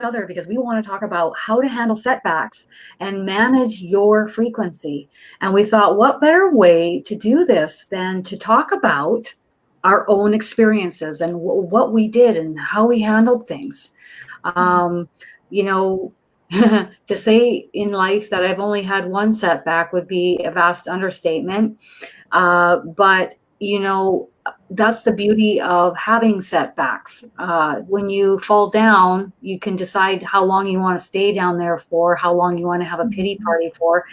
other because we want to talk about how to handle setbacks and manage your frequency. And we thought, what better way to do this than to talk about our own experiences and what we did and how we handled things. You know, to say in life that I've only had one setback would be a vast understatement. But, you know, that's the beauty of having setbacks. When you fall down, you can decide how long you want to stay down there for, how long you want to have a pity party for.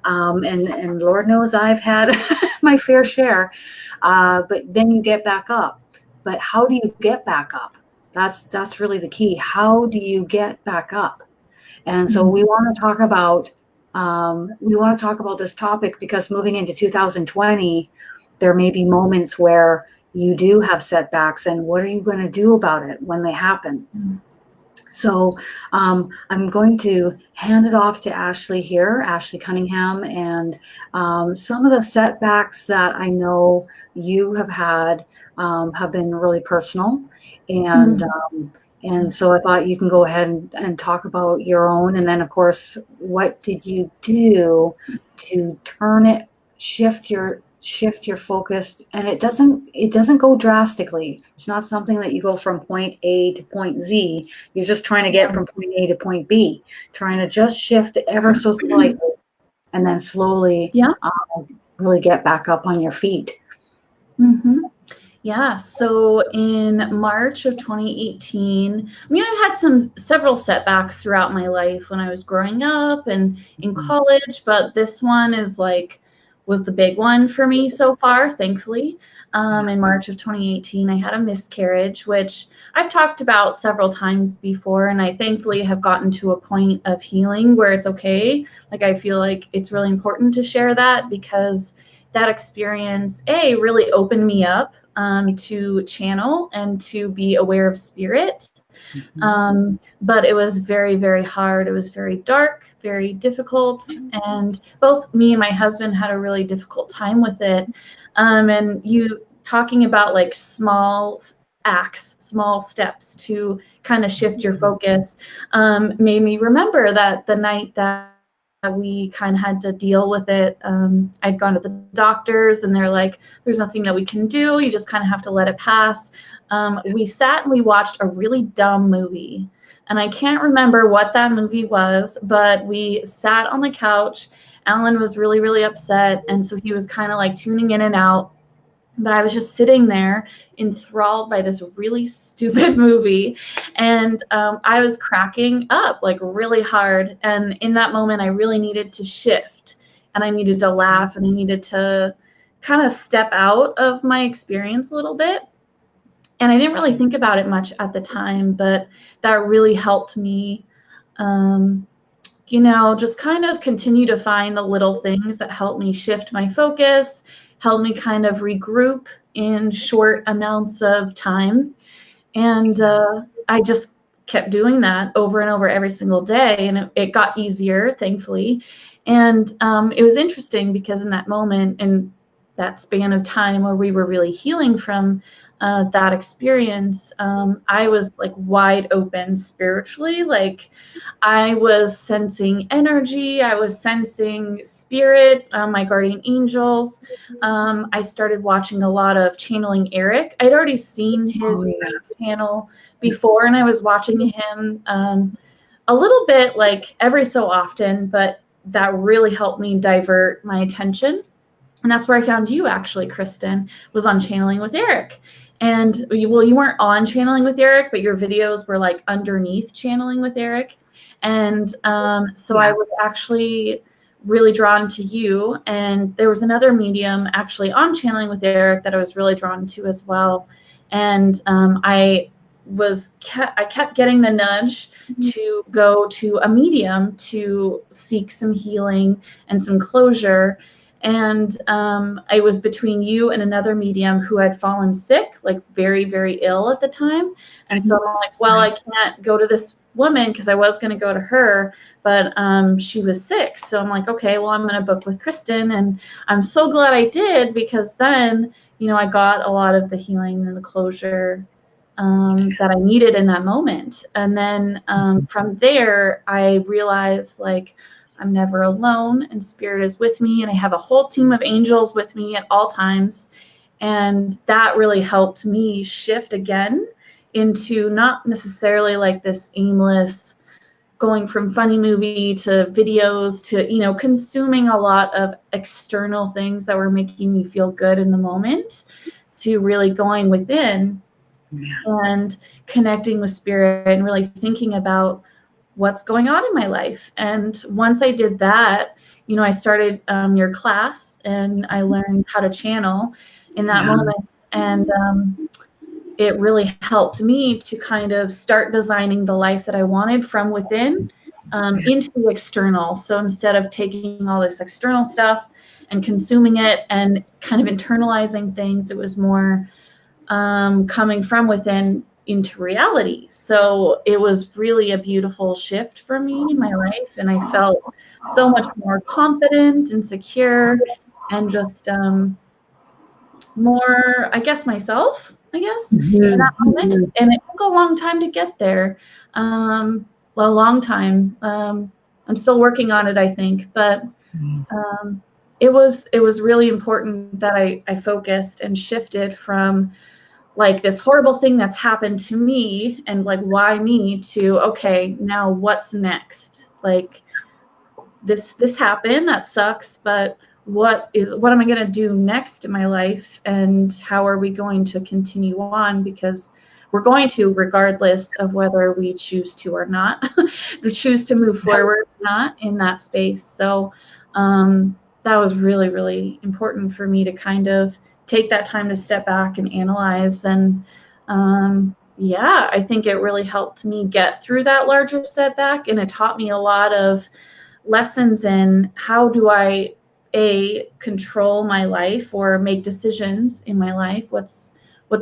And Lord knows I've had my fair share. But then you get back up. But how do you get back up? That's really the key. How do you get back up? And so we want to talk about this topic because moving into 2020, there may be moments where you do have setbacks, and what are you going to do about it when they happen? So I'm going to hand it off to Ashley here, Ashley Cunningham, and some of the setbacks that I know you have had have been really personal, and so I thought you can go ahead and talk about your own, and then of course, what did you do to shift your focus? And it doesn't go drastically. It's not something that you go from point A to point Z. You're just trying to get from point A to point B, trying to just shift ever so slightly, and then slowly really get back up on your feet. Yeah, so in March of 2018, I mean, I had several setbacks throughout my life when I was growing up and in college, but this one was the big one for me so far, thankfully. In March of 2018, I had a miscarriage, which I've talked about several times before, and I thankfully have gotten to a point of healing where it's okay. Like, I feel like it's really important to share that because that experience, really opened me up to channel and to be aware of spirit. But it was very, very hard. It was very dark, very difficult. And both me and my husband had a really difficult time with it. And you talking about like small acts, small steps to kind of shift your focus made me remember that the night that we kind of had to deal with it. I'd gone to the doctors and they're like, there's nothing that we can do. You just kind of have to let it pass. We sat and we watched a really dumb movie. And I can't remember what that movie was, but we sat on the couch. Alan was really, really upset. And so he was kind of like tuning in and out. But I was just sitting there enthralled by this really stupid movie. And I was cracking up like really hard. And in that moment, I really needed to shift and I needed to laugh and I needed to kind of step out of my experience a little bit. And I didn't really think about it much at the time, but that really helped me, just kind of continue to find the little things that help me shift my focus, help me kind of regroup in short amounts of time. And I just kept doing that over and over every single day. And it got easier, thankfully. And it was interesting because in that moment, in that span of time where we were really healing from that experience, I was like wide open spiritually. Like I was sensing energy, I was sensing spirit, my guardian angels. I started watching a lot of channeling Eric. I'd already seen his panel before, and I was watching him a little bit like every so often, but that really helped me divert my attention. And that's where I found you, actually, Kristin, was on Channeling with Eric. And you weren't on Channeling with Eric, but your videos were like underneath Channeling with Eric. And so I was actually really drawn to you. And there was another medium actually on Channeling with Eric that I was really drawn to as well. And I kept getting the nudge to go to a medium to seek some healing and some closure. And I was between you and another medium who had fallen sick, like very, very ill at the time. And so I'm like, well, I can't go to this woman because I was going to go to her, but she was sick. So I'm like, okay, well, I'm going to book with Kristin. And I'm so glad I did, because then, I got a lot of the healing and the closure that I needed in that moment. And then from there, I realized like I'm never alone and spirit is with me, and I have a whole team of angels with me at all times. And that really helped me shift again into not necessarily like this aimless going from funny movie to videos to, you know, consuming a lot of external things that were making me feel good in the moment, to really going within and connecting with spirit and really thinking about what's going on in my life. And once I did that, you know, I started your class and I learned how to channel in that moment. And it really helped me to kind of start designing the life that I wanted from within into external. So instead of taking all this external stuff and consuming it and kind of internalizing things, it was more coming from within into reality. So it was really a beautiful shift for me in my life. And I felt so much more confident and secure and just more, I guess, myself, in that moment. And it took a long time to get there. Well, a long time. I'm still working on it, I think, but it was really important that I focused and shifted from like this horrible thing that's happened to me and like, why me, to, okay, now what's next? Like this happened, that sucks, but what am I going to do next in my life? And how are we going to continue on? Because we're going to, regardless of whether we choose to or not, we choose to move forward or not in that space. So that was really, really important for me to kind of take that time to step back and analyze. And I think it really helped me get through that larger setback. And it taught me a lot of lessons in how do I control my life or make decisions in my life. What's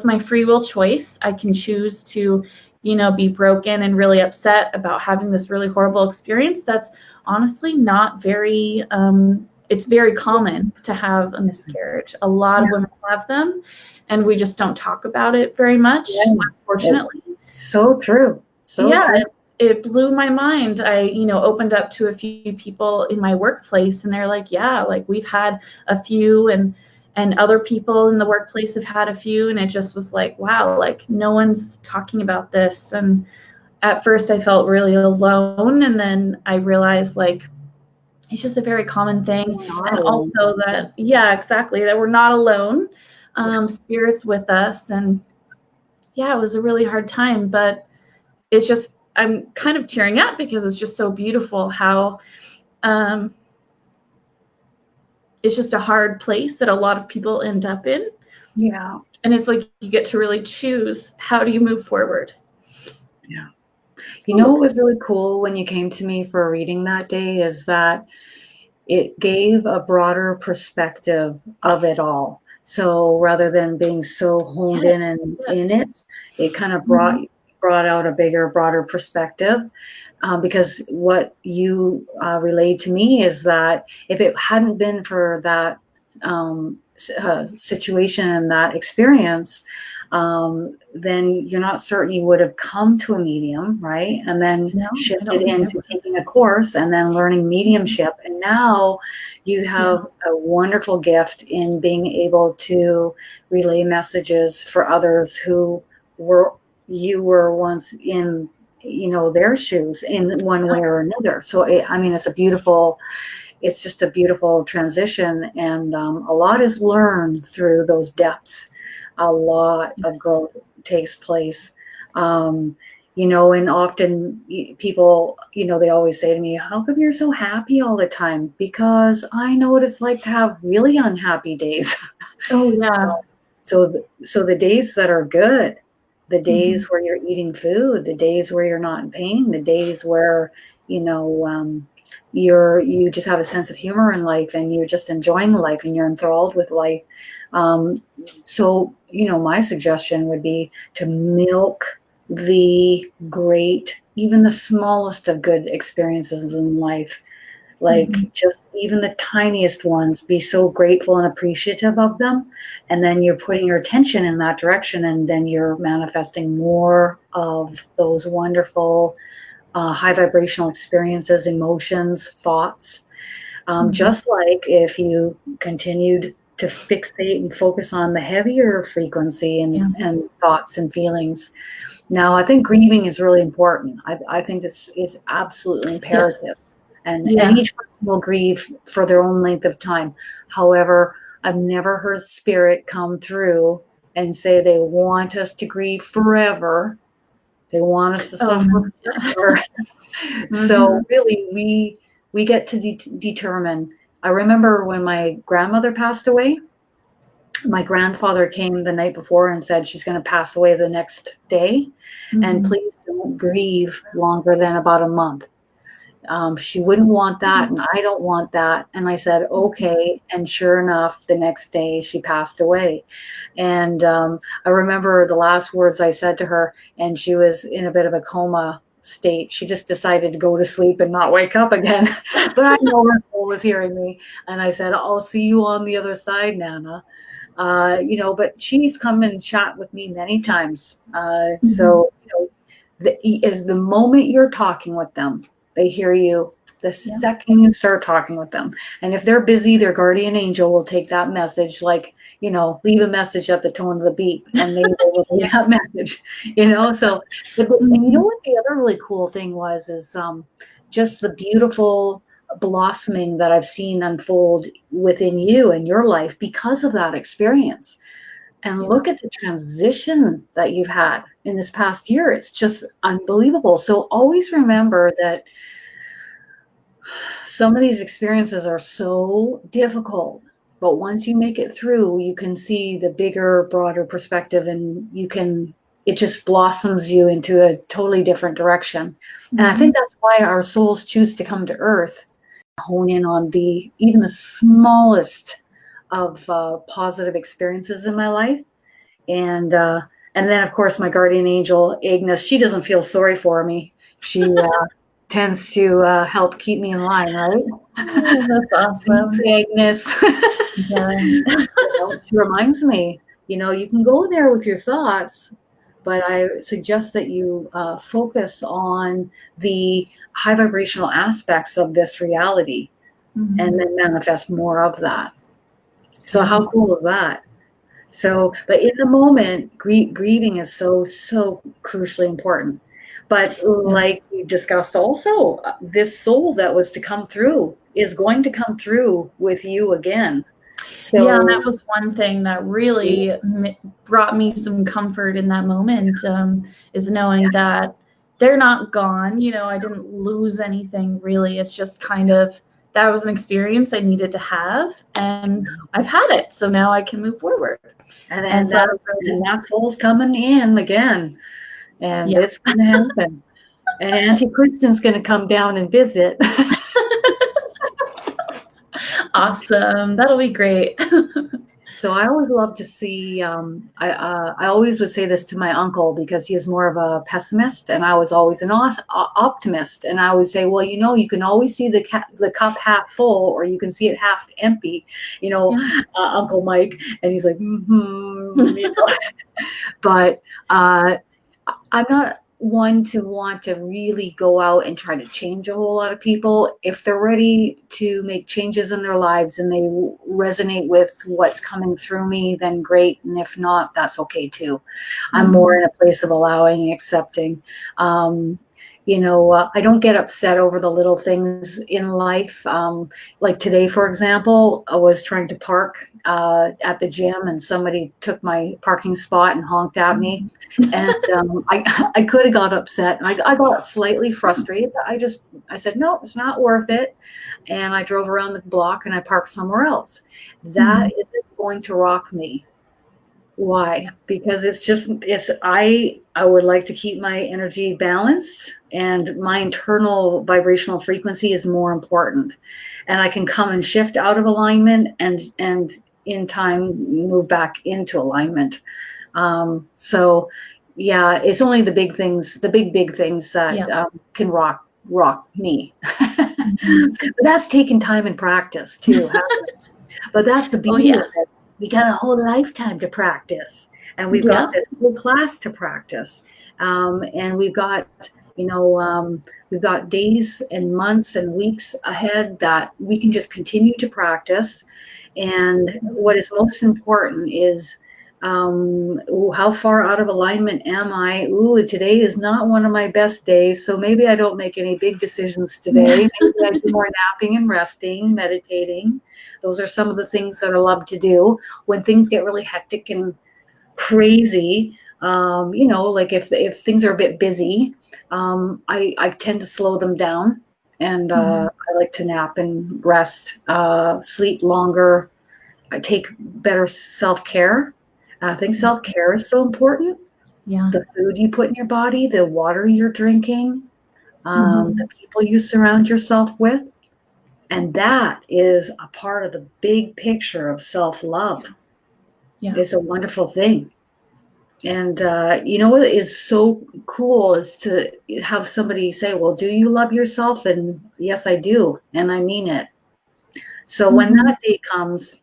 my free will choice? I can choose to, you know, be broken and really upset about having this really horrible experience. That's honestly not very, it's very common to have a miscarriage. A lot of women have them, and we just don't talk about it very much, unfortunately. So true. So true. It blew my mind. I, you know, opened up to a few people in my workplace, and they're like, yeah, like we've had a few, and other people in the workplace have had a few. And it just was like, wow, like no one's talking about this. And at first I felt really alone. And then I realized like, it's just a very common thing. And also that, exactly, that we're not alone. Spirit's with us. And it was a really hard time, but it's just, I'm kind of tearing up because it's just so beautiful how it's just a hard place that a lot of people end up in. Yeah. And it's like you get to really choose, how do you move forward? Yeah. You know what was really cool when you came to me for a reading that day is that it gave a broader perspective of it all. So rather than being so honed in and in it, it kind of brought out a bigger, broader perspective. Because what you relayed to me is that if it hadn't been for that situation and that experience, then you're not certain you would have come to a medium, right? And then shifted into taking a course and then learning mediumship. And now you have a wonderful gift in being able to relay messages for others who you were once in, you know, their shoes in one way or another. So it's just a beautiful transition, and a lot is learned through those depths. A lot of growth takes place, you know, and often people, you know, they always say to me, how come you're so happy all the time? Because I know what it's like to have really unhappy days. Oh yeah. So the days that are good, the days where you're eating food, the days where you're not in pain, the days where, you know, you just have a sense of humor in life and you're just enjoying life and you're enthralled with life. So, you know, my suggestion would be to milk the great, even the smallest of good experiences in life. Like just even the tiniest ones, be so grateful and appreciative of them. And then you're putting your attention in that direction, and then you're manifesting more of those wonderful high vibrational experiences, emotions, thoughts. Just like if you continued to fixate and focus on the heavier frequency and thoughts and feelings. Now, I think grieving is really important. I think this is absolutely imperative. Yes. And each person will grieve for their own length of time. However, I've never heard spirit come through and say they want us to grieve forever. They want us to suffer forever. So really, we get to determine. I remember when my grandmother passed away, my grandfather came the night before and said she's going to pass away the next day. And please don't grieve longer than about a month. She wouldn't want that, and I don't want that. And I said, okay. And sure enough, the next day she passed away. And I remember the last words I said to her, and she was in a bit of a coma state. She just decided to go to sleep and not wake up again. But I know her soul was hearing me. And I said, I'll see you on the other side, Nana. But she's come and chat with me many times. So, the moment you're talking with them, they hear you the second you start talking with them. And if they're busy, their guardian angel will take that message, like, leave a message at the tone of the beep, and they will leave that message, So, and you know what the other really cool thing is just the beautiful blossoming that I've seen unfold within you and your life because of that experience. And look at the transition that you've had in this past year. It's just unbelievable. So always remember that some of these experiences are so difficult, but once you make it through, you can see the bigger, broader perspective, and it just blossoms you into a totally different direction. And I think that's why our souls choose to come to Earth, hone in on even the smallest of positive experiences in my life. And then, of course, my guardian angel, Agnes, she doesn't feel sorry for me. She tends to help keep me in line, right? Oh, that's awesome. Agnes. She reminds me, you can go there with your thoughts, but I suggest that you focus on the high vibrational aspects of this reality and then manifest more of that. So how cool is that? So, but in the moment, grieving is so crucially important. But like we discussed also, this soul that was to come through is going to come through with you again. So, and that was one thing that really brought me some comfort in that moment, is knowing that they're not gone. I didn't lose anything really. It's just kind of, that was an experience I needed to have, and I've had it. So now I can move forward. And that soul's coming in again, and it's going to happen. And Auntie Kristin's going to come down and visit. Awesome. That'll be great. So I always love to see, I always would say this to my uncle, because he was more of a pessimist and I was always an optimist. And I would say, well, you can always see the cup half full, or you can see it half empty, Uncle Mike. And he's like, But I'm not one to want to really go out and try to change a whole lot of people. If they're ready to make changes in their lives and they resonate with what's coming through me, then great. And if not, that's okay too. I'm more in a place of allowing, accepting. I don't get upset over the little things in life. Like today, for example, I was trying to park at the gym, and somebody took my parking spot and honked at me. And I could have got upset, and I got slightly frustrated. I said, no, it's not worth it. And I drove around the block and I parked somewhere else. That isn't going to rock me. Why? Because I would like to keep my energy balanced, and my internal vibrational frequency is more important. And I can come and shift out of alignment and in time move back into alignment. So yeah, it's only the big things that can rock me. But that's taking time and practice too. But that's the beauty of it. We got a whole lifetime to practice, and we've got this whole class to practice, and we've got, we've got days and months and weeks ahead that we can just continue to practice. And what is most important is, how far out of alignment am I? Ooh, today is not one of my best days, so maybe I don't make any big decisions today. Maybe I do more napping and resting, meditating. Those are some of the things that I love to do when things get really hectic and crazy. Like if things are a bit busy, I tend to slow them down, and I like to nap and rest, sleep longer. I take better self-care. I think self-care is so important. Yeah. The food you put in your body, the water you're drinking, the people you surround yourself with. And that is a part of the big picture of self-love. Yeah. It's a wonderful thing. And what is so cool is to have somebody say, well, do you love yourself? And yes, I do. And I mean it. So when that day comes,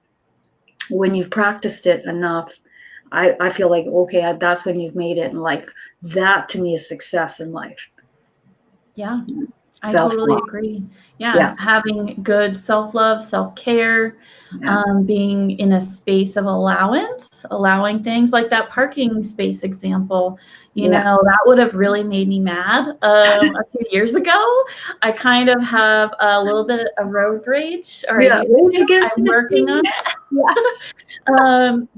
when you've practiced it enough, I feel like, okay, that's when you've made it. And like that to me is success in life. Yeah. I Self-love. totally agree. Yeah. Having good self-love, self-care, being in a space of allowing things like that parking space example, that would have really made me mad a few years ago. I kind of have a little bit of road rage, or I'm working on it.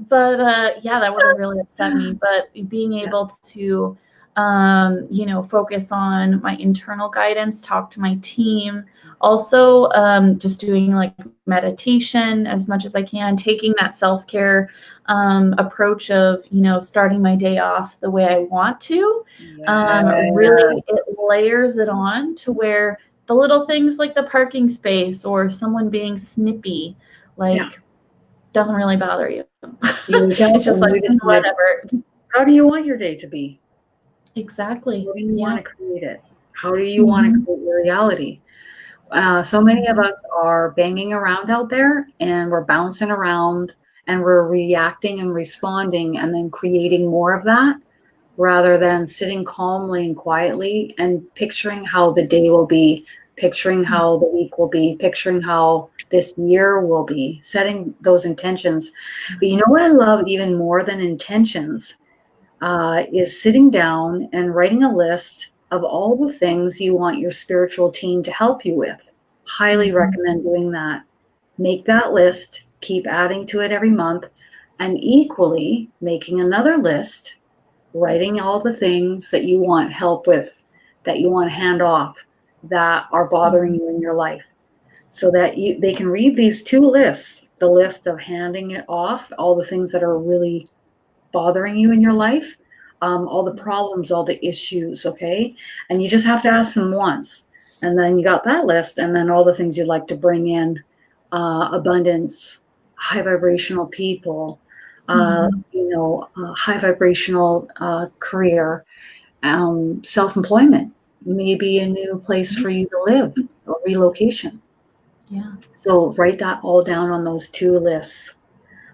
But that would have really upset me. But being able to focus on my internal guidance, talk to my team, also just doing like meditation as much as I can, taking that self-care approach of, starting my day off the way I want to, really it layers it on to where the little things like the parking space or someone being snippy, doesn't really bother you. It's just like, whatever. How do you want your day to be? Exactly. How do you want to create it? How do you want to create your reality? So many of us are banging around out there, and we're bouncing around, and we're reacting and responding and then creating more of that, rather than sitting calmly and quietly and picturing how the day will be, picturing how the week will be, picturing how this year will be, setting those intentions. But you know what I love even more than intentions? Is sitting down and writing a list of all the things you want your spiritual team to help you with. Highly recommend doing that. Make that list, keep adding to it every month, and equally making another list, writing all the things that you want help with, that you want to hand off, that are bothering you in your life, so that they can read these two lists, the list of handing it off, all the things that are really bothering you in your life, all the problems, all the issues, okay? And you just have to ask them once. And then you got that list, and then all the things you'd like to bring in, abundance, high vibrational people, high vibrational career, self-employment, maybe a new place for you to live, or relocation. Yeah. So write that all down on those two lists.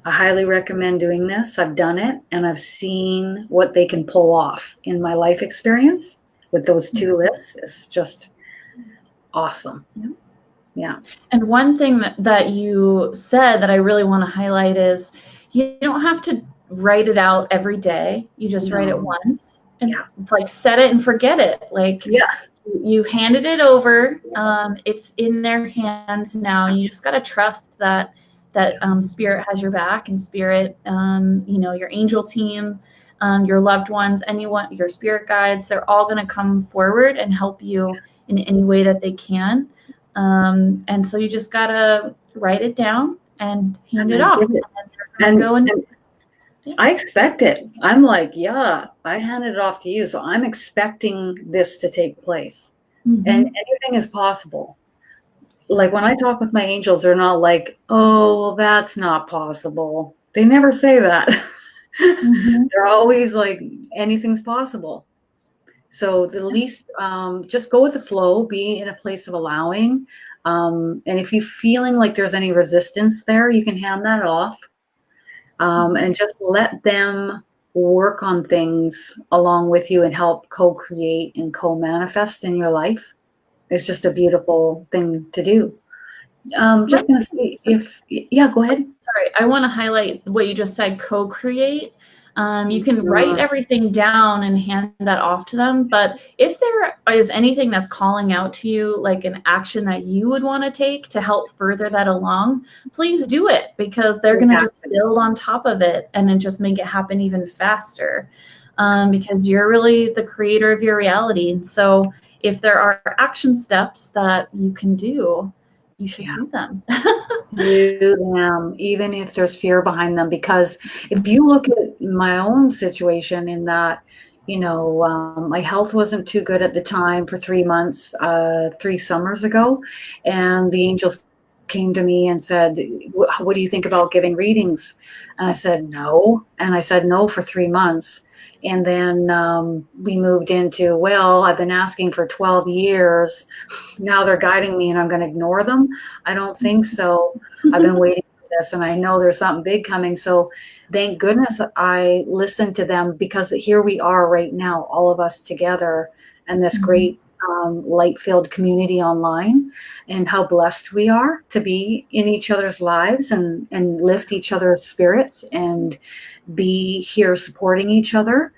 I highly recommend doing this. I've done it, and I've seen what they can pull off in my life experience with those two lists. It's just awesome. Yeah. And one thing that you said that I really want to highlight is you don't have to write it out every day. You just write it once and like set it and forget it. Like you handed it over. It's in their hands now. And you just got to trust that spirit has your back, and spirit, your angel team, your loved ones, anyone, your spirit guides, they're all going to come forward and help you in any way that they can. And so you just got to write it down and hand it off. I expect it. I'm like, I handed it off to you. So I'm expecting this to take place. And anything is possible. Like when I talk with my angels, they're not like, oh, well, that's not possible. They never say that. They're always like, anything's possible. So the least, just go with the flow, be in a place of allowing. And if you're feeling like there's any resistance there, you can hand that off, and just let them work on things along with you and help co-create and co-manifest in your life. It's just a beautiful thing to do. Just going to say, yeah, go ahead. Sorry, I want to highlight what you just said, co-create. You can write everything down and hand that off to them, but if there is anything that's calling out to you, like an action that you would want to take to help further that along, please do it, because they're going to just build on top of it and then just make it happen even faster, because you're really the creator of your reality. And so if there are action steps that you can do, you should do them. Do them, even if there's fear behind them, because if you look at my own situation in that, my health wasn't too good at the time for 3 months, 3 summers ago, and the angels came to me and said, what do you think about giving readings? And I said no, and I said no for 3 months. And then we moved into, well, I've been asking for 12 years. Now they're guiding me and I'm going to ignore them. I don't think so. I've been waiting for this and I know there's something big coming. So thank goodness I listened to them, because here we are right now, all of us together, and this great light-filled community online, and how blessed we are to be in each other's lives and lift each other's spirits and be here supporting each other.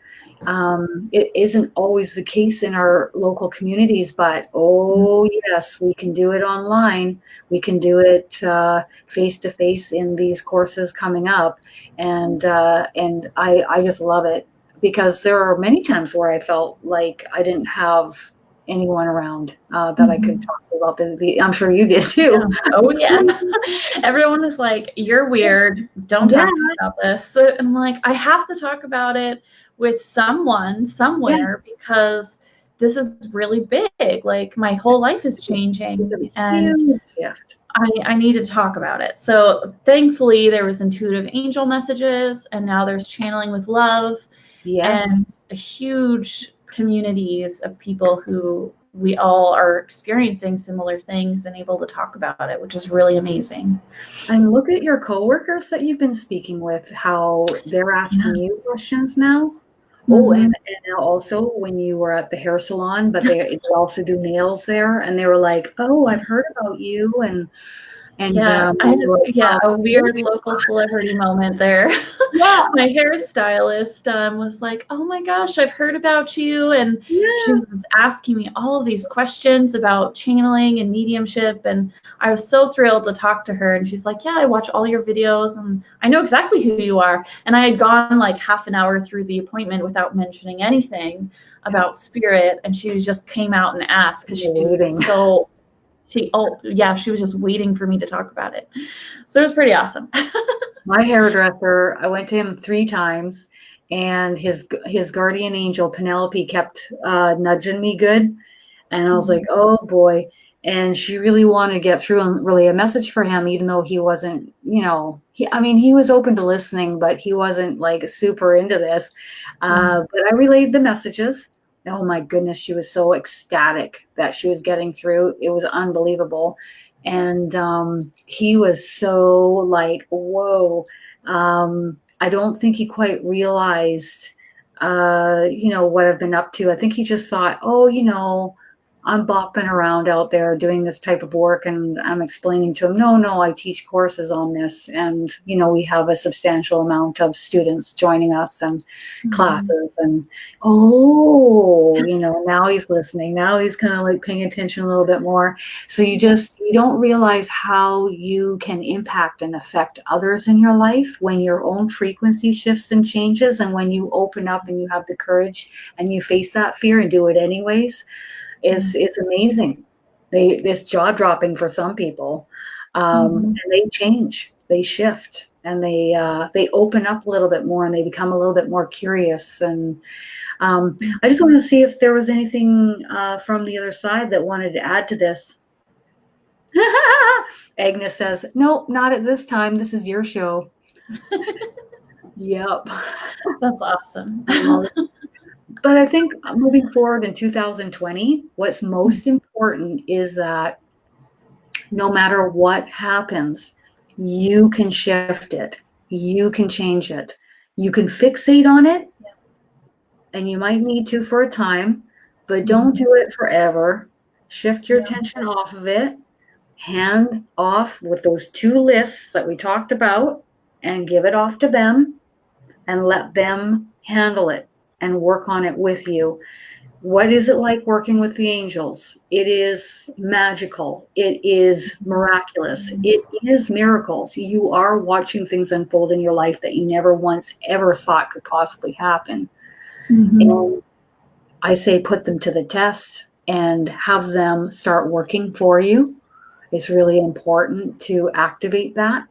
It isn't always the case in our local communities, but oh yes, we can do it online. We can do it face to face in these courses coming up, and I just love it, because there are many times where I felt like I didn't have anyone around that I could talk to about I'm sure you did too. Yeah. Oh yeah. Everyone was like, you're weird. Don't talk about this. So I'm like, I have to talk about it with someone somewhere, because this is really big. Like my whole life is changing and I need to talk about it. So thankfully there was intuitive angel messages, and now there's channeling with love, and a huge communities of people who we all are experiencing similar things and able to talk about it, which is really amazing. And look at your coworkers that you've been speaking with, how they're asking you questions now. Oh, and also when you were at the hair salon, but they also do nails there, and they were like, oh, I've heard about you, and I had a weird local celebrity moment there. My hairstylist was like, oh my gosh, I've heard about you, and she was asking me all of these questions about channeling and mediumship, and I was so thrilled to talk to her. And she's like, yeah, I watch all your videos and I know exactly who you are. And I had gone like half an hour through the appointment without mentioning anything about spirit, and she just came out and asked, because she was so she was just waiting for me to talk about it. So it was pretty awesome. My hairdresser, I went to him 3 times, and his guardian angel Penelope kept nudging me good, and I was like, oh boy. And she really wanted to get through and relay a message for him, even though he wasn't, he was open to listening, but he wasn't like super into this. But I relayed the messages. Oh my goodness, she was so ecstatic that she was getting through. It was unbelievable. And he was so like, whoa. I don't think he quite realized, what I've been up to. I think he just thought, oh, I'm bopping around out there doing this type of work, and I'm explaining to him, no, I teach courses on this, and we have a substantial amount of students joining us and classes, and now he's listening. Now he's kind of like paying attention a little bit more. So you don't realize how you can impact and affect others in your life when your own frequency shifts and changes, and when you open up and you have the courage and you face that fear and do it anyways. It's amazing. It's jaw-dropping for some people, and they change, they shift, and they open up a little bit more, and they become a little bit more curious. And I just want to see if there was anything from the other side that wanted to add to this. Agnes says, "Nope, not at this time. This is your show." Yep, that's awesome. But I think moving forward in 2020, what's most important is that no matter what happens, you can shift it. You can change it. You can fixate on it, and you might need to for a time, but don't do it forever. Shift your attention off of it, hand off with those 2 lists that we talked about, and give it off to them and let them handle it and work on it with you. What is it like working with the angels? It is magical. It is miraculous. It is miracles. You are watching things unfold in your life that you never once ever thought could possibly happen. And I say put them to the test and have them start working for you. It's really important to activate that.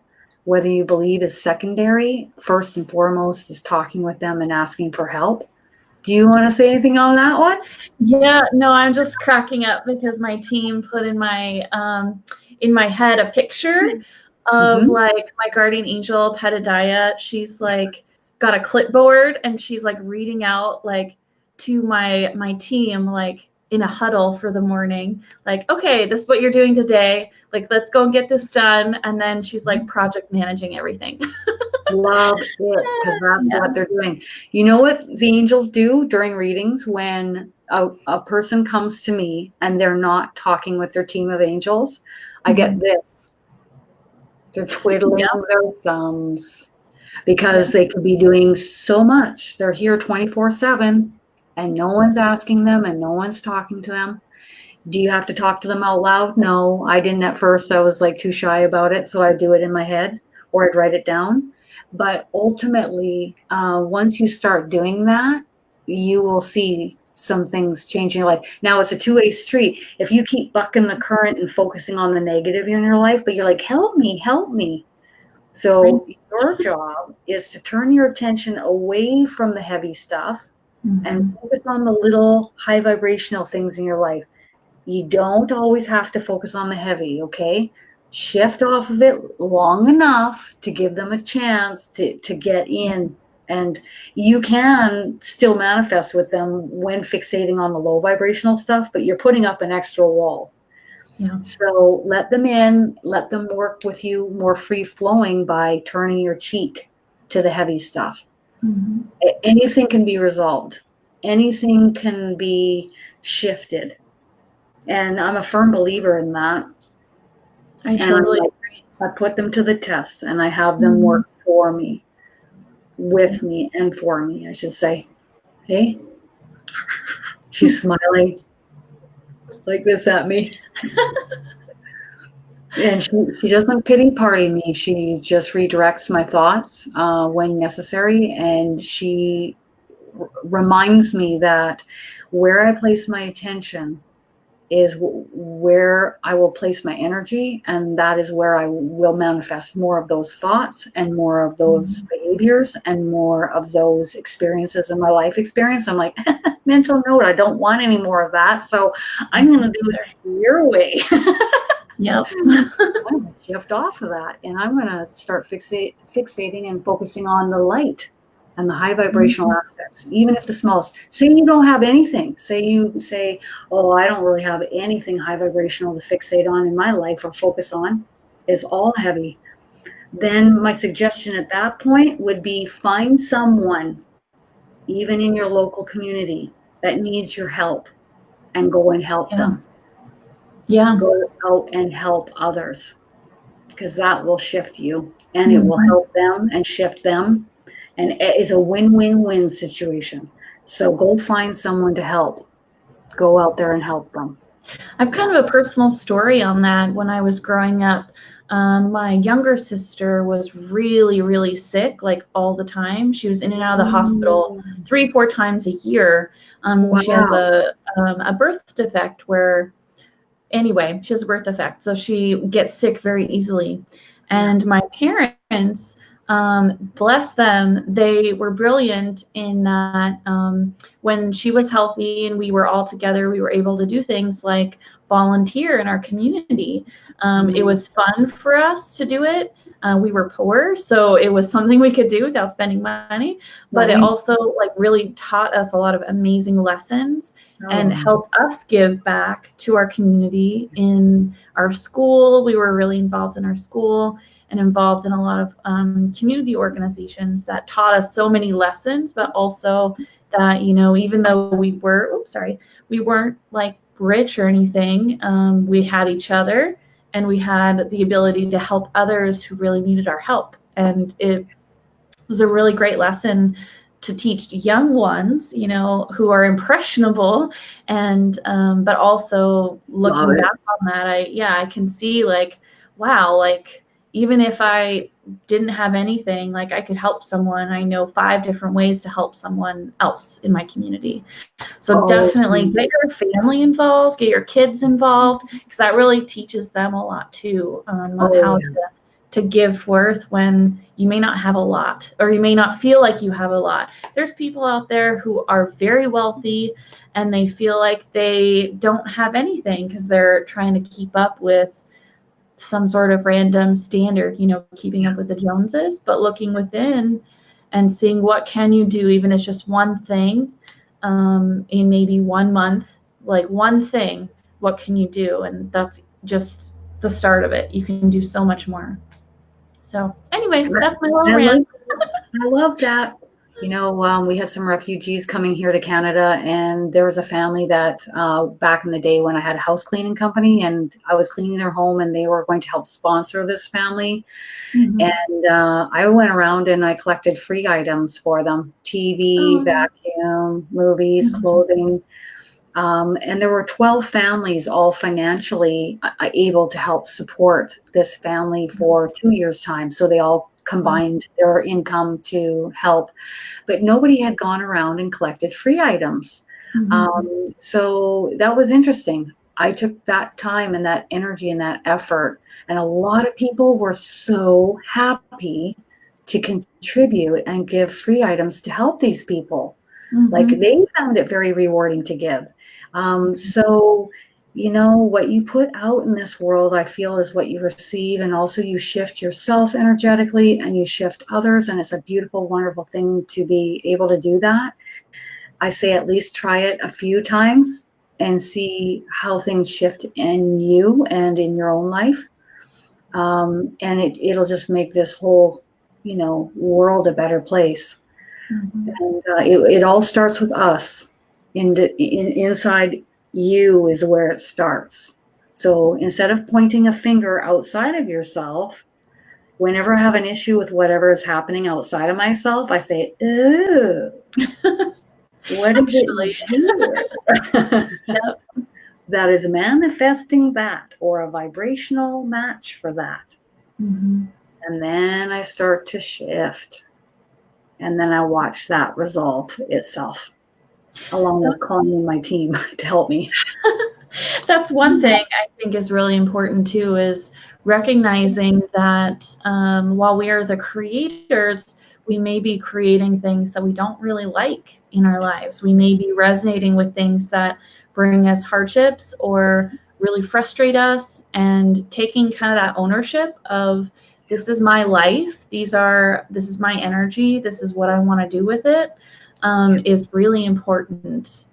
Whether you believe is secondary, first and foremost is talking with them and asking for help. Do you want to say anything on that one? Yeah, no, I'm just cracking up because my team put in my head a picture of like my guardian angel Petadiah. She's like got a clipboard and she's like reading out like to my team like in a huddle for the morning, like, okay, this is what you're doing today, like let's go and get this done. And then she's like project managing everything. Love it, because that's what they're doing. You know what the angels do during readings when a person comes to me and they're not talking with their team of angels? I get this. They're twiddling their thumbs because they could be doing so much. They're here 24/7 and no one's asking them and no one's talking to them. Do you have to talk to them out loud? No, I didn't at first. I was like too shy about it. So I'd do it in my head or I'd write it down. But ultimately, once you start doing that, you will see some things change in your life. Now, it's a two-way street. If you keep bucking the current and focusing on the negative in your life, but you're like, help me, help me. So your job is to turn your attention away from the heavy stuff and focus on the little high vibrational things in your life. You don't always have to focus on the heavy, okay? Shift off of it long enough to give them a chance to get in. And you can still manifest with them when fixating on the low vibrational stuff, but you're putting up an extra wall. Yeah. So let them in, let them work with you more free flowing by turning your cheek to the heavy stuff. Anything can be resolved. Anything can be shifted. And I'm a firm believer in that. I totally agree. I put them to the test and I have them work for me, with me, and for me, I should say. Hey, she's smiling like this at me. And she doesn't pity party me. She just redirects my thoughts when necessary. And she reminds me that where I place my attention is where I will place my energy, and that is where I will manifest more of those thoughts and more of those behaviors and more of those experiences in my life experience. I'm like, mental note, I don't want any more of that, so I'm going to do it your way. Yep. I'm going to shift off of that, and I'm going to start fixating and focusing on the light and the high vibrational aspects, even if the smallest. Say you don't have anything. Say you say, oh, I don't really have anything high vibrational to fixate on in my life or focus on. It's all heavy. Then my suggestion at that point would be find someone, even in your local community, that needs your help and go and help them. Yeah. Go out and help others, because that will shift you and it will help them and shift them. And it is a win-win-win situation. So go find someone to help. Go out there and help them. I have kind of a personal story on that. When I was growing up, my younger sister was really, really sick, like all the time. She was in and out of the hospital 3-4 times a year. She has a birth defect where, anyway, she has a birth defect. So she gets sick very easily. And my parents, bless them, they were brilliant in that when she was healthy and we were all together, we were able to do things like volunteer in our community. It was fun for us to do it. We were poor, so it was something we could do without spending money, but it also like really taught us a lot of amazing lessons and helped us give back to our community in our school. We were really involved in our school and involved in a lot of community organizations that taught us so many lessons, but also that, you know, even though we weren't like rich or anything, we had each other and we had the ability to help others who really needed our help. And it was a really great lesson to teach young ones, you know, who are impressionable, and but also looking back on that, I can see like, wow, like even if I didn't have anything, like I could help someone. I know 5 different ways to help someone else in my community. So definitely get your family involved, get your kids involved, because that really teaches them a lot too, on how to give worth when you may not have a lot, or you may not feel like you have a lot. There's people out there who are very wealthy and they feel like they don't have anything because they're trying to keep up with some sort of random standard, you know, keeping up with the Joneses, but looking within and seeing what can you do, even if it's just one thing, in maybe 1 month, like one thing, what can you do? And that's just the start of it. You can do so much more. So anyway, that's my little rant. I love that. You know, we had some refugees coming here to Canada, and there was a family that back in the day when I had a house cleaning company and I was cleaning their home, and they were going to help sponsor this family. And I went around and I collected free items for them: TV, vacuum, movies, clothing. And there were 12 families all financially able to help support this family for 2 years' time. So they all combined their income to help, but nobody had gone around and collected free items. So that was interesting. I took that time and that energy and that effort, and a lot of people were so happy to contribute and give free items to help these people. Like they found it very rewarding to give. So, you know, what you put out in this world, I feel, is what you receive. And also you shift yourself energetically and you shift others. And it's a beautiful, wonderful thing to be able to do that. I say at least try it a few times and see how things shift in you and in your own life. And it'll just make this whole, you know, world a better place. And it all starts with us. Inside you is where it starts. So instead of pointing a finger outside of yourself, whenever I have an issue with whatever is happening outside of myself, I say, "Ooh, what is it here?" That is manifesting that, or a vibrational match for that. And then I start to shift. And then I watch that resolve itself, along with calling in my team to help me. That's one thing I think is really important too, is recognizing that while we are the creators, we may be creating things that we don't really like in our lives. We may be resonating with things that bring us hardships or really frustrate us, and taking kind of that ownership of, this is my life, this is my energy, this is what I want to do with it, is really important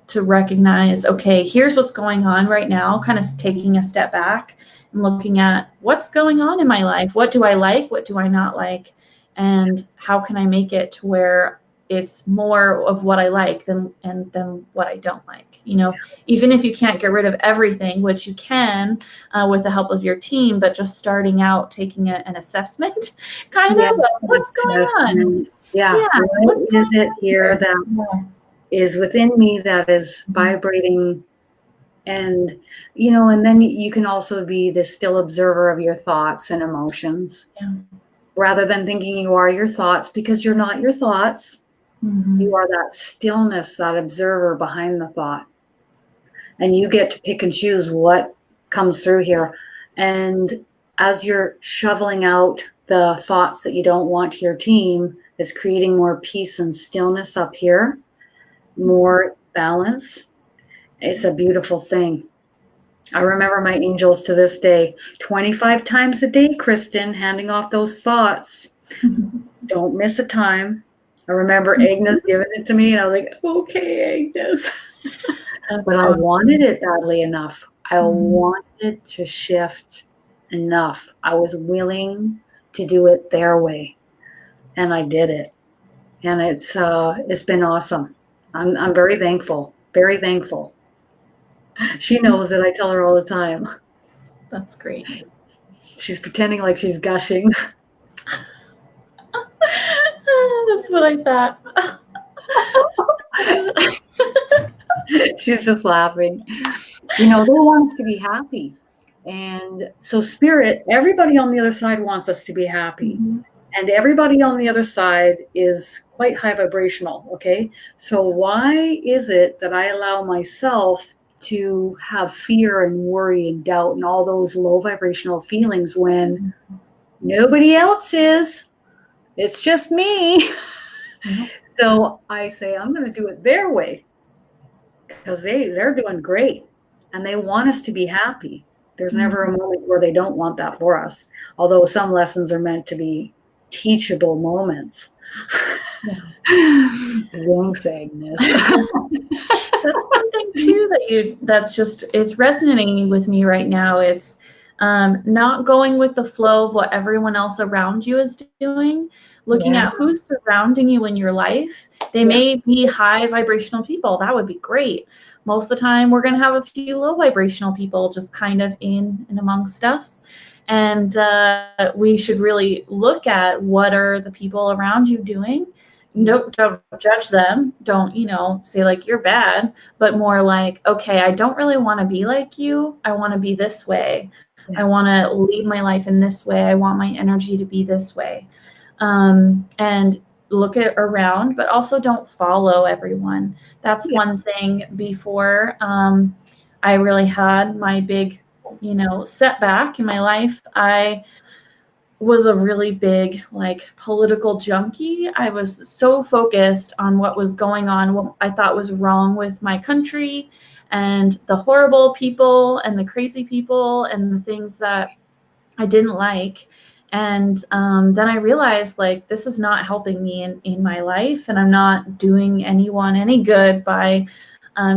to recognize, okay, here's what's going on right now, kind of taking a step back and looking at what's going on in my life. What do I like? What do I not like? And how can I make it to where it's more of what I like than what I don't like? You know, even if you can't get rid of everything, which you can with the help of your team, but just starting out, taking an assessment, kind of what's going on. What is it here that is within me that is vibrating? And, you know, and then you can also be the still observer of your thoughts and emotions, rather than thinking you are your thoughts, because you're not your thoughts. You are that stillness, that observer behind the thought. And you get to pick and choose what comes through here. And as you're shoveling out the thoughts that you don't want to your team, it's creating more peace and stillness up here, more balance. It's a beautiful thing. I remember my angels to this day, 25 times a day, Kristin, handing off those thoughts. Don't miss a time. I remember Agnes giving it to me, and I was like, okay, Agnes. But I wanted it badly enough. I wanted to shift enough. I was willing to do it their way, and I did it. And it's been awesome. I'm very thankful. Very thankful. She knows that I tell her all the time. That's great. She's pretending like she's gushing. That's what I thought. She's just laughing. They want us to be happy. And so spirit, everybody on the other side wants us to be happy. Mm-hmm. And everybody on the other side is quite high vibrational, okay? So why is it that I allow myself to have fear and worry and doubt and all those low vibrational feelings when nobody else is? It's just me. Mm-hmm. So I say, I'm going to do it their way because they're doing great and they want us to be happy. There's never a moment where they don't want that for us, although some lessons are meant to be teachable moments. Thanks, Agnes. That's something too it's resonating with me right now. It's not going with the flow of what everyone else around you is doing, looking at who's surrounding you in your life. They may be high vibrational people. That would be great. Most of the time we're going to have a few low vibrational people just kind of in and amongst us. And we should really look at what are the people around you doing. Don't judge them. Don't, say like you're bad, but more like, okay, I don't really want to be like you. I want to be this way. I want to lead my life in this way. I want my energy to be this way. And look at around, but also don't follow everyone. That's one thing. Before I really had my big, setback in my life, I was a really big political junkie. I was so focused on what was going on, what I thought was wrong with my country and the horrible people and the crazy people and the things that I didn't like. And then I realized this is not helping me in my life, and I'm not doing anyone any good by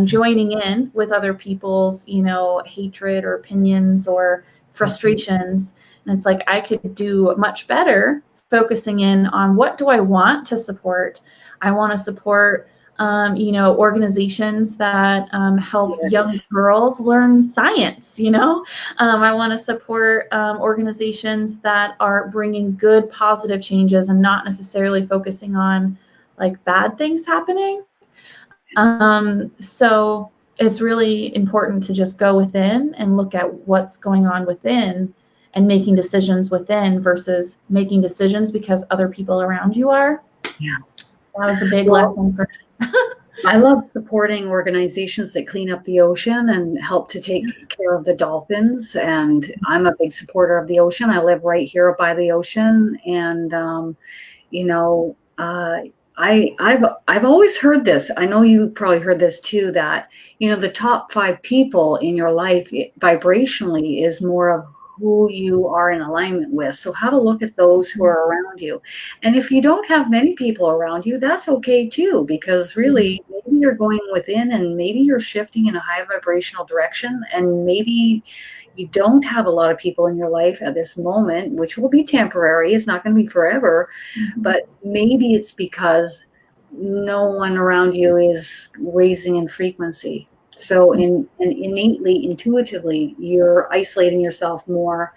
joining in with other people's, hatred or opinions or frustrations. And it's I could do much better focusing in on what do I want to support. I want to support, organizations that help young girls learn science. I want to support organizations that are bringing good, positive changes and not necessarily focusing on bad things happening. So it's really important to just go within and look at what's going on within and making decisions within versus making decisions because other people around you are. Yeah. That was a big lesson for me. I love supporting organizations that clean up the ocean and help to take care of the dolphins. And I'm a big supporter of the ocean. I live right here by the ocean. And, I've always heard this. I know you've probably heard this too, that, the top 5 people in your life vibrationally is more of who you are in alignment with. So how to look at those who are around you. And if you don't have many people around you, that's okay too, because really maybe you're going within and maybe you're shifting in a high vibrational direction, and maybe you don't have a lot of people in your life at this moment, which will be temporary. It's not going to be forever, but maybe it's because no one around you is raising in frequency. So innately, intuitively, you're isolating yourself more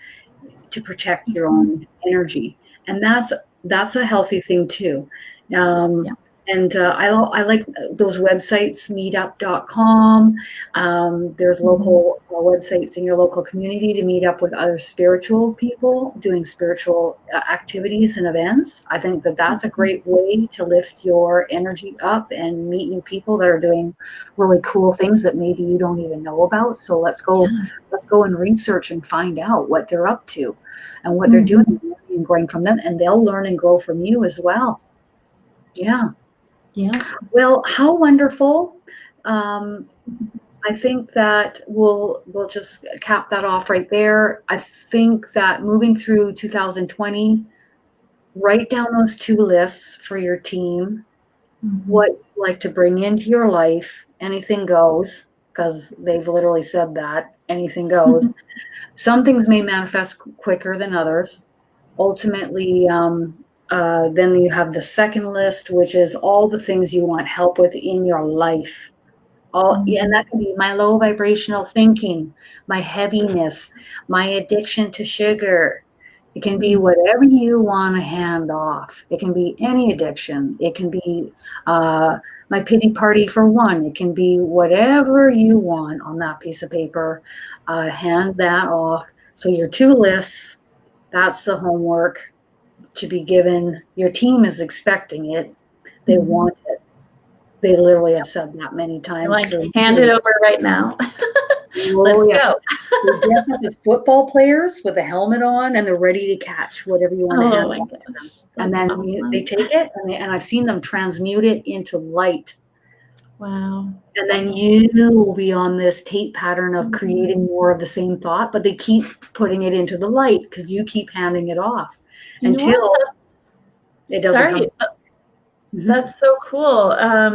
to protect your own energy. And that's a healthy thing too. And I like those websites, meetup.com. There's local websites in your local community to meet up with other spiritual people doing spiritual activities and events. I think that's a great way to lift your energy up and meet new people that are doing really cool things that maybe you don't even know about. So let's go and research and find out what they're up to and what they're doing and growing from them. And they'll learn and grow from you as well. Yeah. Yeah. Well, how wonderful. I think that we'll just cap that off right there. I think that moving through 2020, write down those 2 lists for your team. What you like to bring into your life. Anything goes, because they've literally said that anything goes. Some things may manifest quicker than others. Ultimately, then you have the second list, which is all the things you want help with in your life. And that can be my low vibrational thinking, my heaviness, my addiction to sugar. It can be whatever you want to hand off. It can be any addiction. It can be my pity party for one. It can be whatever you want on that piece of paper. Hand that off. So your 2 lists, that's the homework to be given. Your team is expecting it. They want it. They literally have said that many times. Like, hand it over right now. Let's go. They dress up as football players with a helmet on, and they're ready to catch whatever you want to hand off to them. And then they take it, and I've seen them transmute it into light. Wow. And then you will be on this tape pattern of creating more of the same thought, but they keep putting it into the light because you keep handing it off until it doesn't come. That's so cool.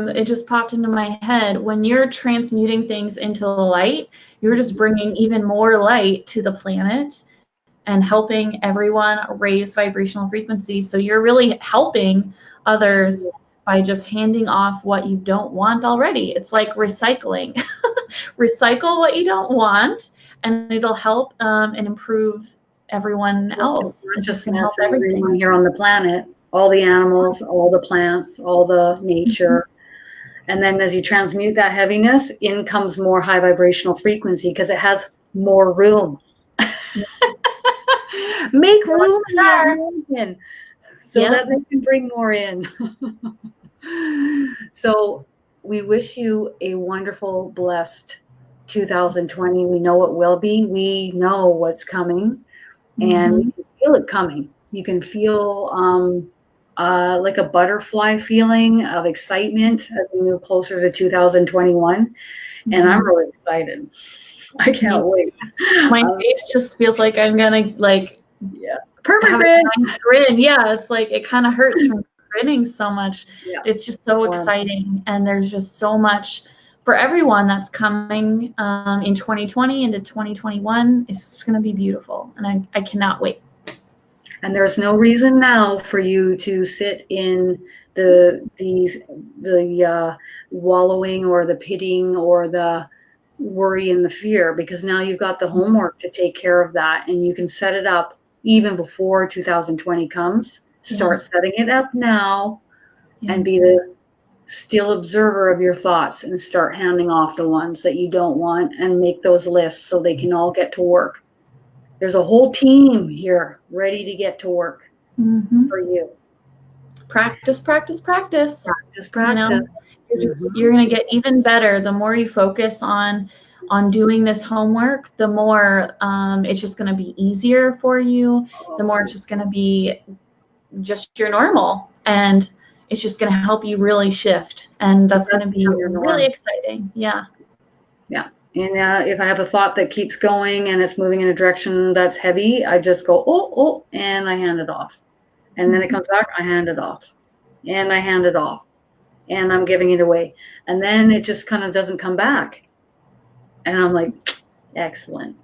It just popped into my head. When you're transmuting things into the light, you're just bringing even more light to the planet and helping everyone raise vibrational frequency. So you're really helping others by just handing off what you don't want already. It's like recycling. Recycle what you don't want, and it'll help and improve everyone else. It's just going to help everyone here on the planet. All the animals, all the plants, all the nature. And then as you transmute that heaviness, in comes more high vibrational frequency because it has more room. Make room in so that they can bring more in. So we wish you a wonderful, blessed 2020. We know it will be. We know what's coming, and we can feel it coming. You can feel like a butterfly feeling of excitement as we move closer to 2021. And I'm really excited. I can't wait. My face just feels like I'm gonna permanent grin. Yeah, it's like it kind of hurts from grinning so much. It's just so exciting, and there's just so much for everyone that's coming in 2020 into 2021. It's just gonna be beautiful, and I cannot wait. And there's no reason now for you to sit in the wallowing or the pitying or the worry and the fear, because now you've got the homework to take care of that, and you can set it up even before 2020 comes. Start setting it up now and be the still observer of your thoughts, and start handing off the ones that you don't want, and make those lists so they can all get to work. There's a whole team here ready to get to work for you. Practice, practice, practice. Practice, practice. You know, you're going to get even better. The more you focus on doing this homework, the more it's just going to be easier for you. The more it's just going to be just your normal. And it's just going to help you really shift. And that's going to be really exciting. Yeah. Yeah. And if I have a thought that keeps going and it's moving in a direction that's heavy, I just go, oh, and I hand it off. And then it comes back, I hand it off. And I hand it off. And I'm giving it away. And then it just kind of doesn't come back. And I'm like, excellent.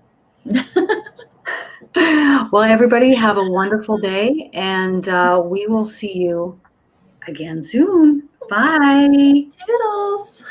Well, everybody have a wonderful day. And we will see you again soon. Bye. Toodles.